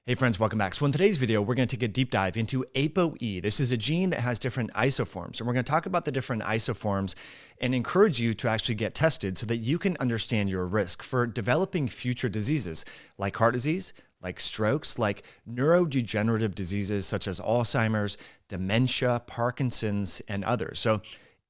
Hey friends, welcome back. So in today's video, we're going to take a deep dive into ApoE. This is a gene that has different isoforms, and we're going to talk about the different isoforms and encourage you to actually get tested so that you can understand your risk for developing future diseases like heart disease, like strokes, like neurodegenerative diseases such as Alzheimer's, dementia, Parkinson's, and others. So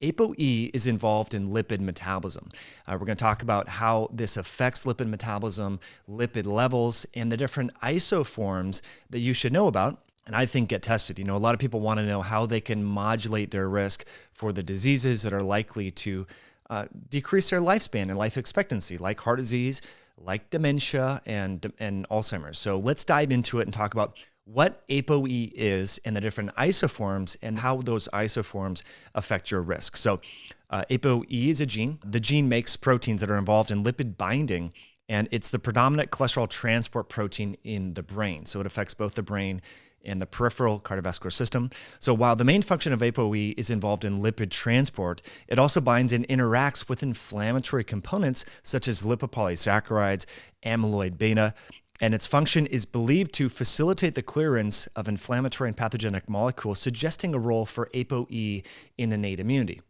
ApoE is involved in lipid metabolism. We're going to talk about how this affects lipid metabolism, lipid levels, and the different isoforms that you should know about, and I think get tested. You know, a lot of people want to know how they can modulate their risk for the diseases that are likely to decrease their lifespan and life expectancy, like heart disease, like dementia, and Alzheimer's. So let's dive into it and talk about what ApoE is and the different isoforms and how those isoforms affect your risk. So ApoE is a gene. The gene makes proteins that are involved in lipid binding, and it's the predominant cholesterol transport protein in the brain. So it affects both the brain and the peripheral cardiovascular system. So while the main function of ApoE is involved in lipid transport, it also binds and interacts with inflammatory components such as lipopolysaccharides, amyloid beta, and its function is believed to facilitate the clearance of inflammatory and pathogenic molecules, suggesting a role for ApoE in innate immunity.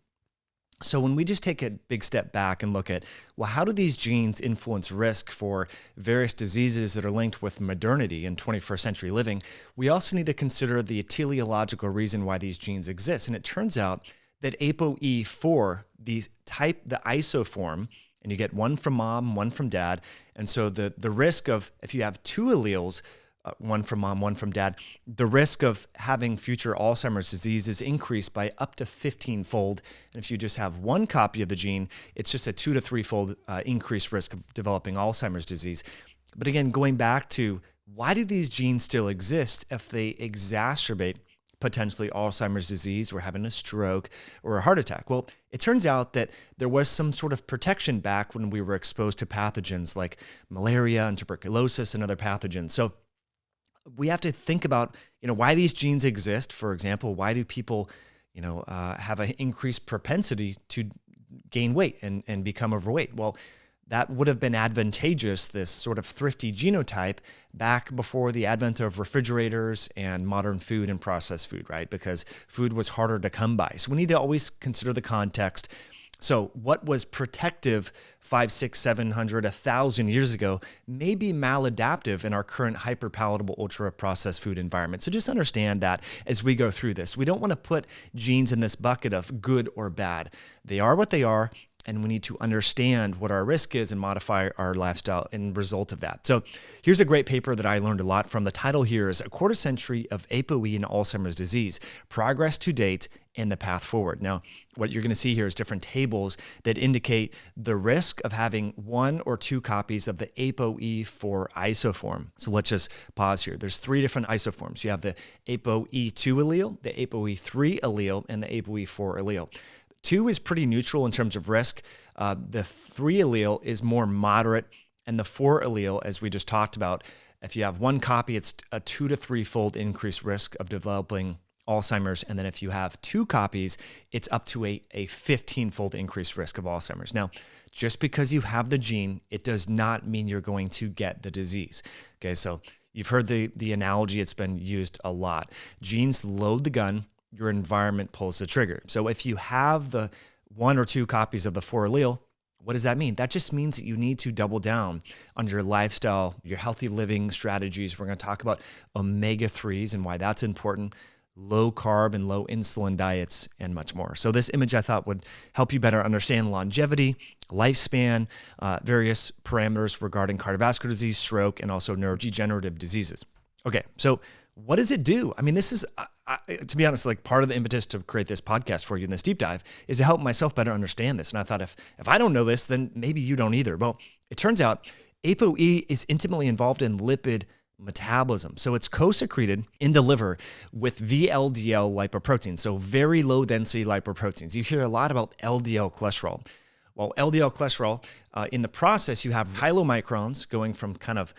So when we just take a big step back and look at, well, how do these genes influence risk for various diseases that are linked with modernity and 21st century living, we also need to consider the teleological reason why these genes exist. And it turns out that ApoE4, the isoform, and you get one from mom, one from dad. And so the risk of, if you have two alleles, one from mom, one from dad, the risk of having future Alzheimer's disease is increased by up to 15-fold. And if you just have one copy of the gene, it's just a 2 to 3-fold increased risk of developing Alzheimer's disease. But again, going back to why do these genes still exist if they exacerbate potentially Alzheimer's disease or having a stroke or a heart attack? Well, it turns out that there was some sort of protection back when we were exposed to pathogens like malaria and tuberculosis and other pathogens. So we have to think about, why these genes exist. For example, why do people, have an increased propensity to gain weight and become overweight? Well, that would have been advantageous, this sort of thrifty genotype, back before the advent of refrigerators and modern food and processed food, right? Because food was harder to come by. So we need to always consider the context. So what was protective 500, 600, 700, 1,000 years ago may be maladaptive in our current hyper-palatable, ultra-processed food environment. So just understand that as we go through this. We don't want to put genes in this bucket of good or bad. They are what they are, and we need to understand what our risk is and modify our lifestyle in result of that. So here's a great paper that I learned a lot from. The title here is A Quarter Century of ApoE and Alzheimer's Disease, Progress to Date and the Path Forward. Now, what you're going to see here is different tables that indicate the risk of having one or two copies of the ApoE4 isoform. So let's just pause here. There's three different isoforms. You have the ApoE2 allele, the ApoE3 allele, and the ApoE4 allele. 2 is pretty neutral in terms of risk. The 3 allele is more moderate, and the 4 allele, as we just talked about, if you have one copy, it's a 2 to 3-fold increased risk of developing Alzheimer's, and then if you have 2 copies, it's up to a 15-fold increased risk of Alzheimer's. Now, just because you have the gene, it does not mean you're going to get the disease. Okay, so you've heard the analogy, it's been used a lot. Genes load the gun, your environment pulls the trigger. So if you have the 1 or 2 copies of the 4 allele, what does that mean? That just means that you need to double down on your lifestyle, your healthy living strategies. We're going to talk about omega-3s and why that's important, low carb and low insulin diets, and much more. So this image I thought would help you better understand longevity, lifespan, various parameters regarding cardiovascular disease, stroke, and also neurodegenerative diseases. Okay, so what does it do? I mean, this is, to be honest, like part of the impetus to create this podcast for you in this deep dive is to help myself better understand this. And I thought if I don't know this, then maybe you don't either. Well, it turns out ApoE is intimately involved in lipid metabolism. So it's co-secreted in the liver with VLDL lipoproteins, so very low density lipoproteins. You hear a lot about LDL cholesterol. Well, LDL cholesterol, in the process, you have chylomicrons going from kind of,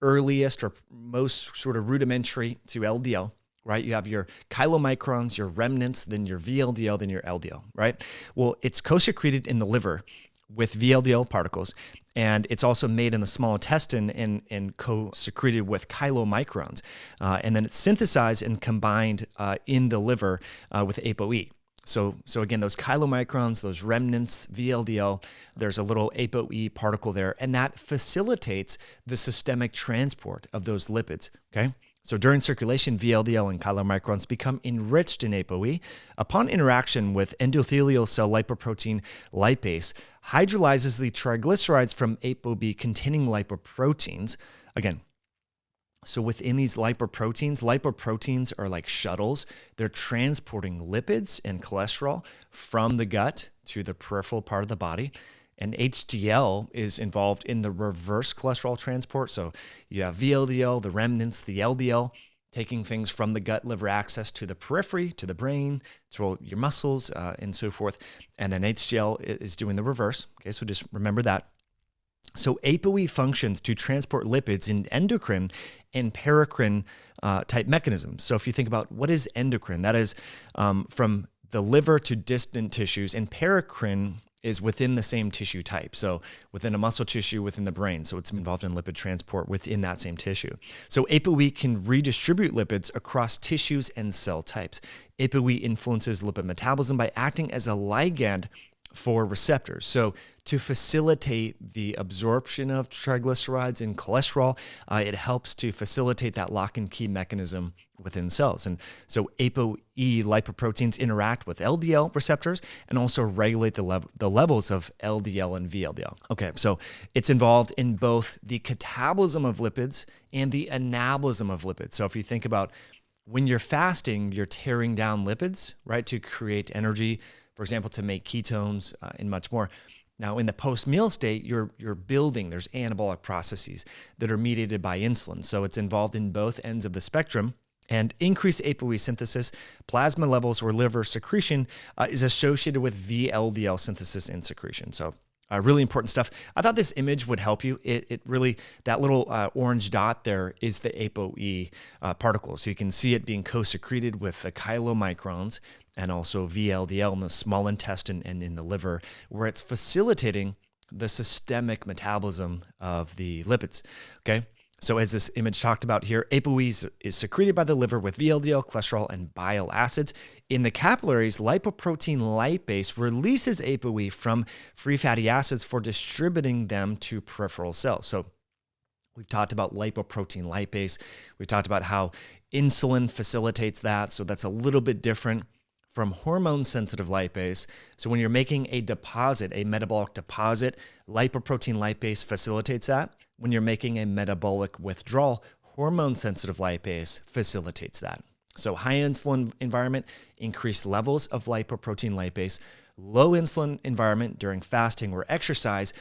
earliest or most sort of rudimentary to LDL, right? You have your chylomicrons, your remnants, then your VLDL, then your LDL, right? Well, it's co-secreted in the liver with VLDL particles, and it's also made in the small intestine and co-secreted with chylomicrons. And then it's synthesized and combined in the liver with ApoE. So again, those chylomicrons, those remnants, VLDL, there's a little ApoE particle there, and that facilitates the systemic transport of those lipids, okay? So during circulation, VLDL and chylomicrons become enriched in ApoE. Upon interaction with endothelial cell lipoprotein lipase, hydrolyzes the triglycerides from ApoB containing lipoproteins. Again, so within these lipoproteins are like shuttles. They're transporting lipids and cholesterol from the gut to the peripheral part of the body. And HDL is involved in the reverse cholesterol transport. So you have VLDL, the remnants, the LDL, taking things from the gut liver axis to the periphery, to the brain, to your muscles, and so forth. And then HDL is doing the reverse. Okay, so just remember that. So ApoE functions to transport lipids in endocrine and paracrine type mechanisms. So if you think about what is endocrine, that is from the liver to distant tissues, and paracrine is within the same tissue type. So within a muscle tissue, within the brain. So it's involved in lipid transport within that same tissue. So ApoE can redistribute lipids across tissues and cell types. ApoE influences lipid metabolism by acting as a ligand for receptors. So to facilitate the absorption of triglycerides and cholesterol, it helps to facilitate that lock and key mechanism within cells. And so ApoE lipoproteins interact with LDL receptors and also regulate the levels of LDL and VLDL. Okay, so it's involved in both the catabolism of lipids and the anabolism of lipids. So if you think about when you're fasting, you're tearing down lipids, right, to create energy, for example, to make ketones and much more. Now, in the post-meal state, you're building, there's anabolic processes that are mediated by insulin. So it's involved in both ends of the spectrum. And increased ApoE synthesis, plasma levels, or liver secretion is associated with VLDL synthesis and secretion. So really important stuff. I thought this image would help you. It really, that little orange dot there is the ApoE particle. So you can see it being co-secreted with the chylomicrons and also VLDL in the small intestine and in the liver, where it's facilitating the systemic metabolism of the lipids, okay? So as this image talked about here, ApoE is secreted by the liver with VLDL, cholesterol, and bile acids. In the capillaries, lipoprotein lipase releases ApoE from free fatty acids for distributing them to peripheral cells. So we've talked about lipoprotein lipase. We've talked about how insulin facilitates that. So that's a little bit different from hormone-sensitive lipase. So when you're making a deposit, a metabolic deposit, lipoprotein lipase facilitates that. When you're making a metabolic withdrawal, hormone-sensitive lipase facilitates that. So high insulin environment, increased levels of lipoprotein lipase. Low insulin environment during fasting or exercise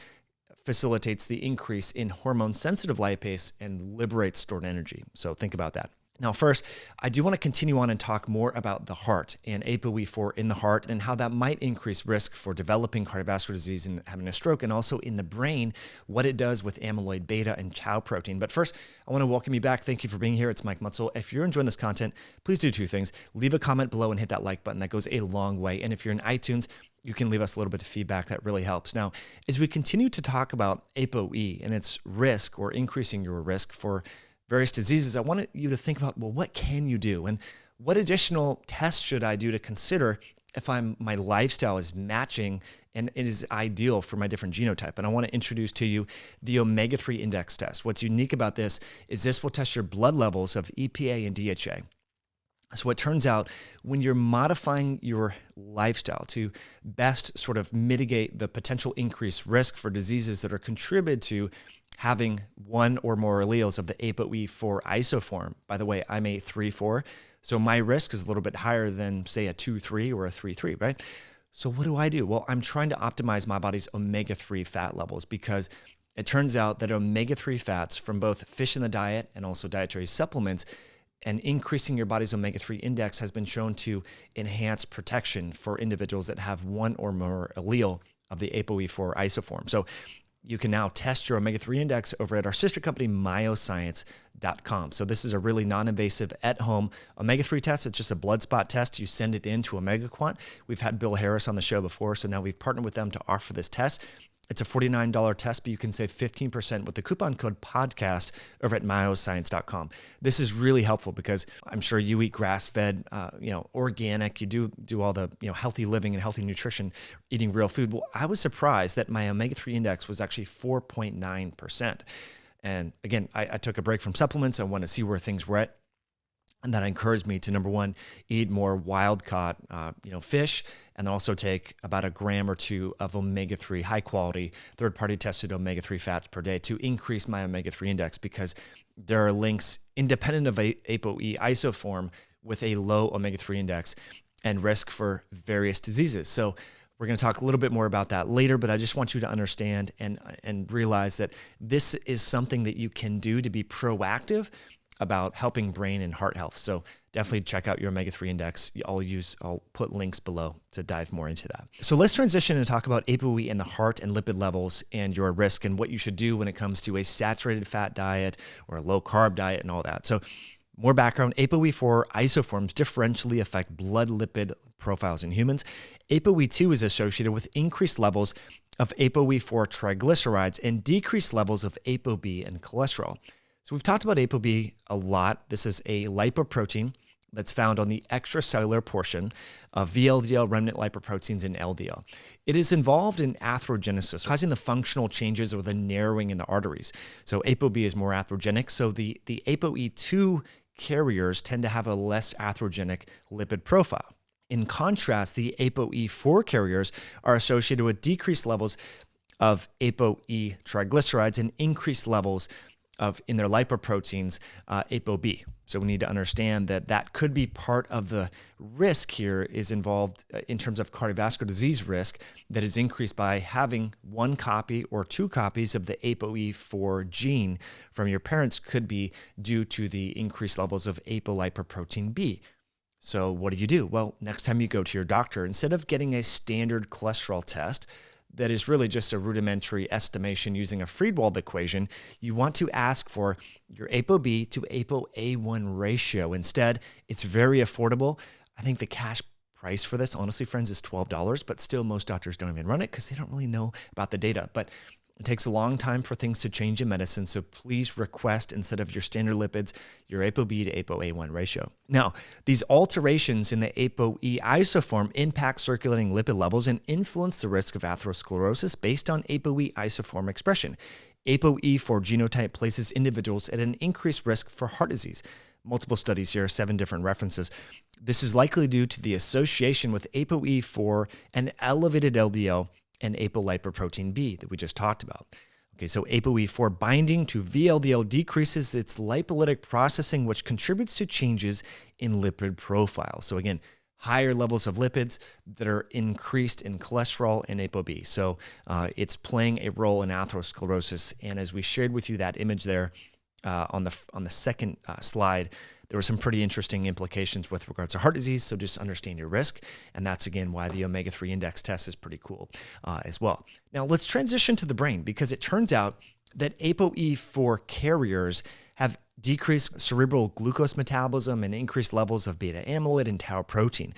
facilitates the increase in hormone-sensitive lipase and liberates stored energy. So think about that. Now, first, I do want to continue on and talk more about the heart and ApoE4 in the heart and how that might increase risk for developing cardiovascular disease and having a stroke, and also in the brain, what it does with amyloid beta and tau protein. But first, I want to welcome you back. Thank you for being here. It's Mike Mutzel. If you're enjoying this content, please do two things. Leave a comment below and hit that like button. That goes a long way. And if you're in iTunes, you can leave us a little bit of feedback. That really helps. Now, as we continue to talk about ApoE and its risk or increasing your risk for various diseases, I want you to think about, well, what can you do? And what additional tests should I do to consider if my lifestyle is matching and it is ideal for my different genotype? And I want to introduce to you the omega-3 index test. What's unique about this is this will test your blood levels of EPA and DHA. So it turns out when you're modifying your lifestyle to best sort of mitigate the potential increased risk for diseases that are contributed to having one or more alleles of the ApoE4 isoform. By the way, I'm a 3-4, so my risk is a little bit higher than, say, a 2-3 or a 3-3, right? So what do? Well, I'm trying to optimize my body's omega-3 fat levels because it turns out that omega-3 fats from both fish in the diet and also dietary supplements and increasing your body's omega-3 index has been shown to enhance protection for individuals that have one or more allele of the ApoE4 isoform. So you can now test your omega-3 index over at our sister company, myoscience.com. So this is a really non-invasive at-home omega-3 test. It's just a blood spot test. You send it in to OmegaQuant. We've had Bill Harris on the show before, so now we've partnered with them to offer this test. It's a $49 test, but you can save 15% with the coupon code podcast over at myoscience.com. This is really helpful because I'm sure you eat grass-fed, organic. You do all the healthy living and healthy nutrition, eating real food. Well, I was surprised that my omega-3 index was actually 4.9%. And again, I took a break from supplements. I wanted to see where things were at. And that encouraged me to, number one, eat more wild-caught, fish, and then also take about a gram or two of omega-3, high-quality, third-party tested omega-3 fats per day to increase my omega-3 index, because there are links independent of ApoE isoform with a low omega-3 index and risk for various diseases. So we're going to talk a little bit more about that later, but I just want you to understand and realize that this is something that you can do to be proactive about helping brain and heart health. So definitely check out your omega-3 index. I'll put links below to dive more into that. So let's transition and talk about ApoE in the heart and lipid levels and your risk and what you should do when it comes to a saturated fat diet or a low carb diet and all that. So more background, ApoE4 isoforms differentially affect blood lipid profiles in humans. ApoE2 is associated with increased levels of ApoE4 triglycerides and decreased levels of ApoB and cholesterol. So we've talked about ApoB a lot. This is a lipoprotein that's found on the extracellular portion of VLDL remnant lipoproteins and LDL. It is involved in atherogenesis, causing the functional changes or the narrowing in the arteries. So ApoB is more atherogenic. So the ApoE2 carriers tend to have a less atherogenic lipid profile. In contrast, the ApoE4 carriers are associated with decreased levels of ApoE triglycerides and increased levels in their lipoproteins, ApoB. So we need to understand that could be part of the risk here is involved in terms of cardiovascular disease risk that is increased by having one copy or two copies of the ApoE4 gene from your parents, could be due to the increased levels of apolipoprotein B. So what do? Well, next time you go to your doctor, instead of getting a standard cholesterol test that is really just a rudimentary estimation using a Friedwald equation, you want to ask for your ApoB to ApoA1 ratio. Instead, it's very affordable. I think the cash price for this, honestly, friends, is $12, but still most doctors don't even run it because they don't really know about the data. But it takes a long time for things to change in medicine, so please request, instead of your standard lipids, your ApoB to ApoA1 ratio. Now, these alterations in the ApoE isoform impact circulating lipid levels and influence the risk of atherosclerosis based on ApoE isoform expression. ApoE4 genotype places individuals at an increased risk for heart disease. Multiple studies here, 7 different references. This is likely due to the association with ApoE4 and elevated LDL and apolipoprotein B that we just talked about. Okay, so ApoE4 binding to VLDL decreases its lipolytic processing, which contributes to changes in lipid profile. So again, higher levels of lipids that are increased in cholesterol and ApoB. So it's playing a role in atherosclerosis. And as we shared with you that image there on the second slide, there were some pretty interesting implications with regards to heart disease, so just understand your risk. And that's, again, why the omega-3 index test is pretty cool as well. Now, let's transition to the brain, because it turns out that ApoE4 carriers have decreased cerebral glucose metabolism and increased levels of beta amyloid and tau protein.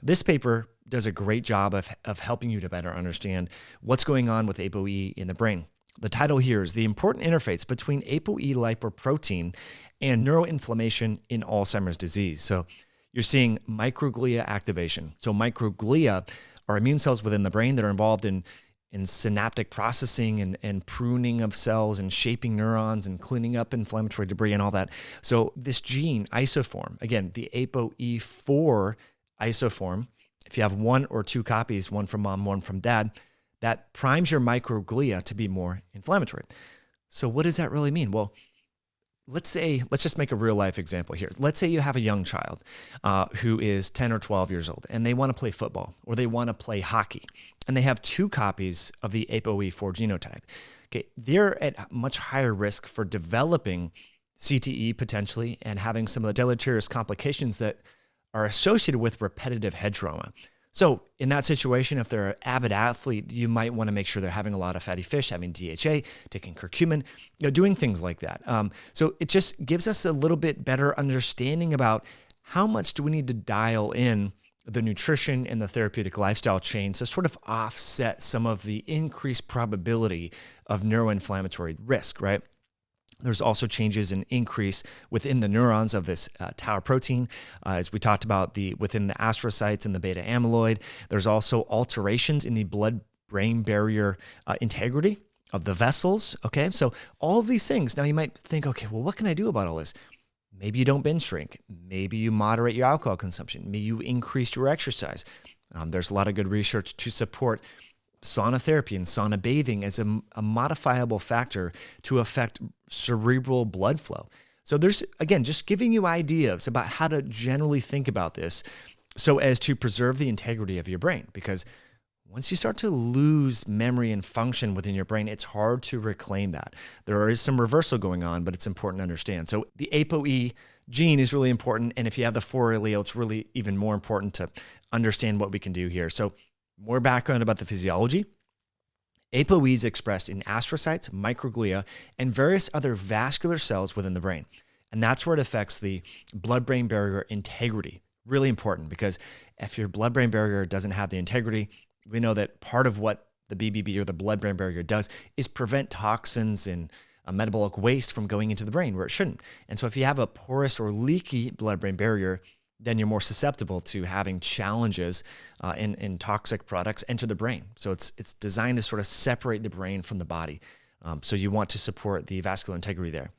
This paper does a great job of helping you to better understand what's going on with ApoE in the brain. The title here is The Important Interface Between ApoE Lipoprotein and Neuroinflammation in Alzheimer's Disease. So you're seeing microglia activation. So microglia are immune cells within the brain that are involved in synaptic processing and pruning of cells and shaping neurons and cleaning up inflammatory debris and all that. So this gene, isoform, again, the ApoE4 isoform, if you have one or two copies, one from mom, one from dad, that primes your microglia to be more inflammatory. So what does that really mean? Well, let's just make a real life example here. Let's say you have a young child who is 10 or 12 years old, and they want to play football or they want to play hockey, and they have two copies of the ApoE4 genotype. Okay, they're at much higher risk for developing CTE potentially and having some of the deleterious complications that are associated with repetitive head trauma. So in that situation, if they're an avid athlete, you might want to make sure they're having a lot of fatty fish, having DHA, taking curcumin, doing things like that. So it just gives us a little bit better understanding about how much do we need to dial in the nutrition and the therapeutic lifestyle change to sort of offset some of the increased probability of neuroinflammatory risk, right? There's also changes in increase within the neurons of this tau protein, as we talked about within the astrocytes and the beta amyloid. There's also alterations in the blood-brain barrier integrity of the vessels. Okay, so all of these things. Now you might think, okay, well, what can I do about all this? Maybe you don't binge drink. Maybe you moderate your alcohol consumption. Maybe you increase your exercise. There's a lot of good research to support sauna therapy and sauna bathing as a modifiable factor to affect cerebral blood flow. So there's, again, just giving you ideas about how to generally think about this so as to preserve the integrity of your brain. Because once you start to lose memory and function within your brain, it's hard to reclaim that. There is some reversal going on, but it's important to understand. So the ApoE gene is really important. And if you have the 4 allele, it's really even more important to understand what we can do here. So more background about the physiology. ApoE is expressed in astrocytes, microglia, and various other vascular cells within the brain. And that's where it affects the blood-brain barrier integrity. Really important, because if your blood-brain barrier doesn't have the integrity, we know that part of what the BBB or the blood-brain barrier does is prevent toxins and metabolic waste from going into the brain where it shouldn't. And so if you have a porous or leaky blood-brain barrier, then you're more susceptible to having challenges in toxic products enter the brain. So it's designed to sort of separate the brain from the body. So you want to support the vascular integrity there.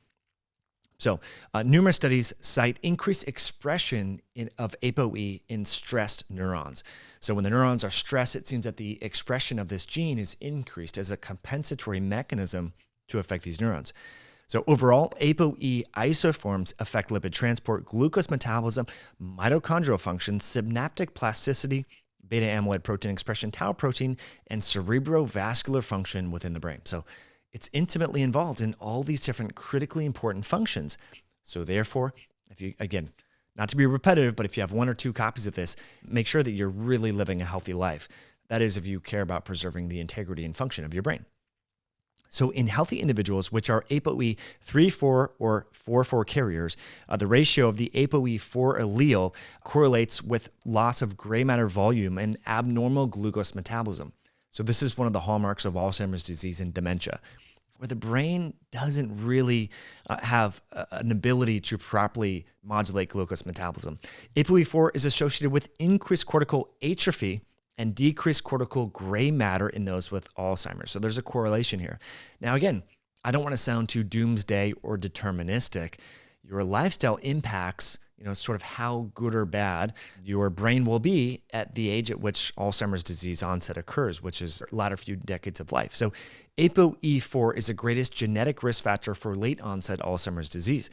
So numerous studies cite increased expression of ApoE in stressed neurons. So when the neurons are stressed, it seems that the expression of this gene is increased as a compensatory mechanism to affect these neurons. So overall, ApoE isoforms affect lipid transport, glucose metabolism, mitochondrial function, synaptic plasticity, beta amyloid protein expression, tau protein, and cerebrovascular function within the brain. So it's intimately involved in all these different critically important functions. So therefore, if you, again, not to be repetitive, but if you have 1 or 2 copies of this, make sure that you're really living a healthy life. That is, if you care about preserving the integrity and function of your brain. So in healthy individuals, which are ApoE 3-4 or 4-4 carriers, the ratio of the ApoE 4 allele correlates with loss of gray matter volume and abnormal glucose metabolism. So this is one of the hallmarks of Alzheimer's disease and dementia, where the brain doesn't really have an ability to properly modulate glucose metabolism. ApoE4 is associated with increased cortical atrophy and decreased cortical gray matter in those with Alzheimer's. So there's a correlation here. Now, again, I don't want to sound too doomsday or deterministic. Your lifestyle impacts, sort of how good or bad your brain will be at the age at which Alzheimer's disease onset occurs, which is the latter few decades of life. So ApoE4 is the greatest genetic risk factor for late onset Alzheimer's disease.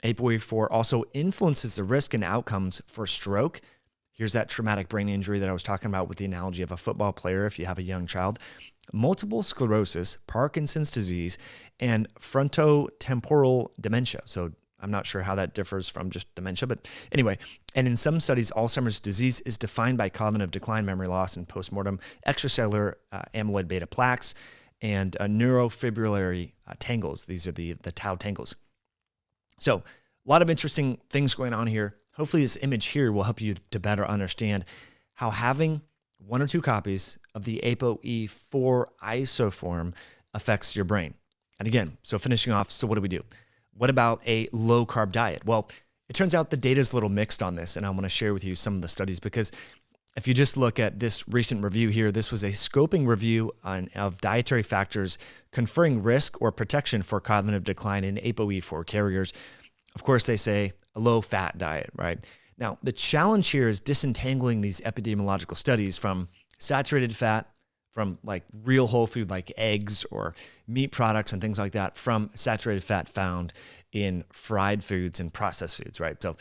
ApoE4 also influences the risk and outcomes for stroke. Here's that traumatic brain injury that I was talking about with the analogy of a football player if you have a young child. Multiple sclerosis, Parkinson's disease, and frontotemporal dementia. So I'm not sure how that differs from just dementia, but anyway. And in some studies, Alzheimer's disease is defined by cognitive decline, memory loss, and postmortem extracellular amyloid beta plaques and neurofibrillary tangles. These are the tau tangles. So a lot of interesting things going on here. Hopefully this image here will help you to better understand how having 1 or 2 copies of the ApoE4 isoform affects your brain. And again, so finishing off, so what do we do? What about a low-carb diet? Well, it turns out the data is a little mixed on this, and I want to share with you some of the studies because if you just look at this recent review here, this was a scoping review of dietary factors conferring risk or protection for cognitive decline in ApoE4 carriers. Of course, they say a low-fat diet, right? Now, the challenge here is disentangling these epidemiological studies from saturated fat, from like real whole food like eggs or meat products and things like that, from saturated fat found in fried foods and processed foods, right? So,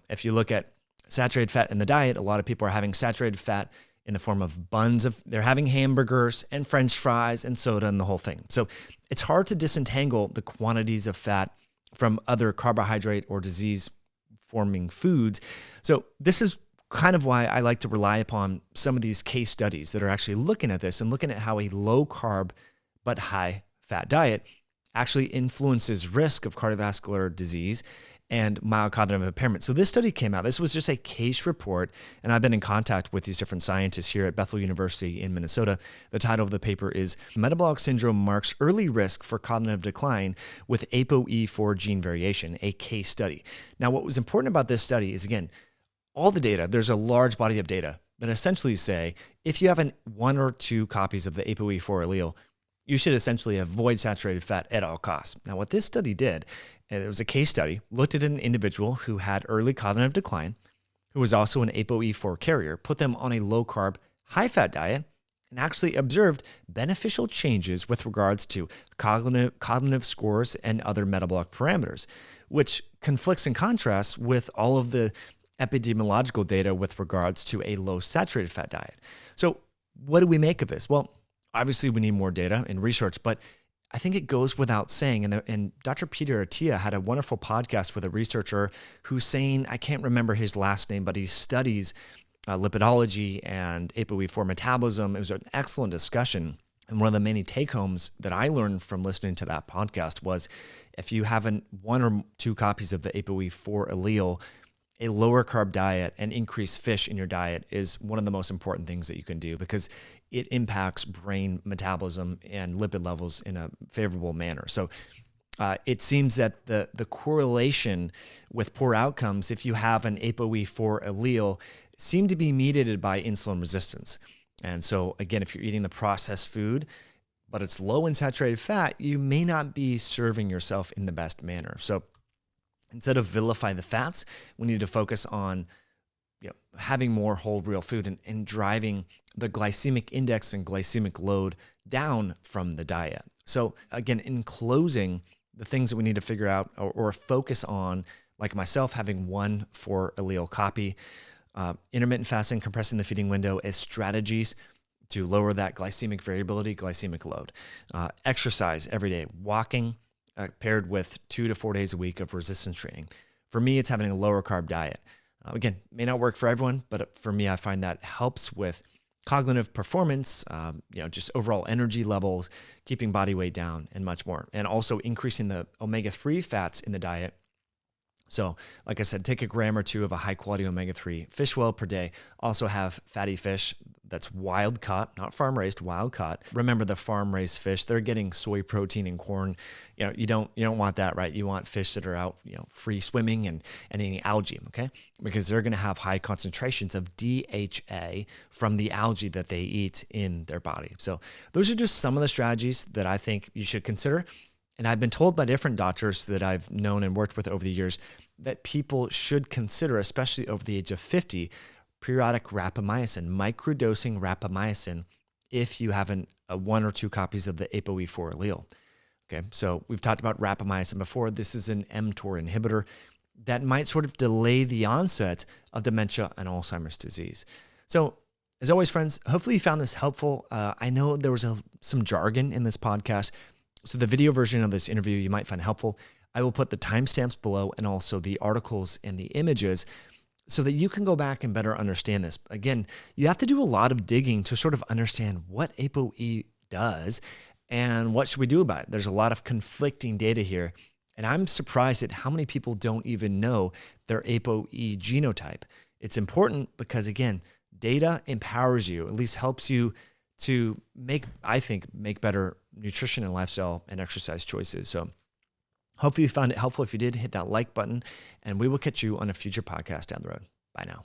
if you look at saturated fat in the diet, a lot of people are having saturated fat in the form of buns they're having hamburgers and French fries and soda and the whole thing. So it's hard to disentangle the quantities of fat from other carbohydrate or disease-forming foods. So this is kind of why I like to rely upon some of these case studies that are actually looking at this and looking at how a low-carb but high-fat diet actually influences risk of cardiovascular disease and mild cognitive impairment. So this study came out. This was just a case report, and I've been in contact with these different scientists here at Bethel University in Minnesota. The title of the paper is Metabolic Syndrome Marks Early Risk for Cognitive Decline with ApoE4 Gene Variation, a case study. Now, what was important about this study is, again, all the data, there's a large body of data that essentially say if you have one or two copies of the ApoE4 allele, you should essentially avoid saturated fat at all costs. Now, what this study did, and it was a case study, looked at an individual who had early cognitive decline, who was also an ApoE4 carrier, put them on a low-carb, high-fat diet, and actually observed beneficial changes with regards to cognitive scores and other metabolic parameters, which conflicts and contrasts with all of the epidemiological data with regards to a low saturated fat diet. So what do we make of this? Well, obviously we need more data and research, but I think it goes without saying. And Dr. Peter Attia had a wonderful podcast with a researcher who's saying, I can't remember his last name, but he studies lipidology and ApoE4 metabolism. It was an excellent discussion. And one of the many take-homes that I learned from listening to that podcast was if you have one or two copies of the ApoE4 allele, a lower carb diet and increased fish in your diet is one of the most important things that you can do because it impacts brain metabolism and lipid levels in a favorable manner. So it seems that the correlation with poor outcomes, if you have an ApoE4 allele, seem to be mediated by insulin resistance. And so again, if you're eating the processed food, but it's low in saturated fat, you may not be serving yourself in the best manner. So instead of vilify the fats, we need to focus on having more whole real food and driving the glycemic index and glycemic load down from the diet. So again, in closing, the things that we need to figure out or focus on, like myself having 1 4 allele copy, intermittent fasting, compressing the feeding window as strategies to lower that glycemic variability, glycemic load. Exercise every day, walking, paired with 2 to 4 days a week of resistance training. For me, it's having a lower carb diet. Again, may not work for everyone, but for me, I find that helps with cognitive performance, just overall energy levels, keeping body weight down, and much more. And also increasing the omega-3 fats in the diet. So like I said, take a gram or two of a high quality omega-3 fish oil per day. Also have fatty fish that's wild caught, not farm raised, wild caught. Remember the farm raised fish, they're getting soy protein and corn. You don't want that, right? You want fish that are out, free swimming and eating algae, okay? Because they're going to have high concentrations of DHA from the algae that they eat in their body. So those are just some of the strategies that I think you should consider. And I've been told by different doctors that I've known and worked with over the years that people should consider, especially over the age of 50, periodic rapamycin, microdosing rapamycin, if you have 1 or 2 copies of the ApoE4 allele. Okay, so we've talked about rapamycin before. This is an mTOR inhibitor that might sort of delay the onset of dementia and Alzheimer's disease. So as always, friends, hopefully you found this helpful. I know there was some jargon in this podcast, so the video version of this interview you might find helpful. I will put the timestamps below and also the articles and the images so that you can go back and better understand this. Again, you have to do a lot of digging to sort of understand what ApoE does and what should we do about it. There's a lot of conflicting data here, and I'm surprised at how many people don't even know their ApoE genotype. It's important because, again, data empowers you, at least helps you to make better nutrition and lifestyle and exercise choices. So hopefully you found it helpful. If you did, hit that like button, and we will catch you on a future podcast down the road. Bye now.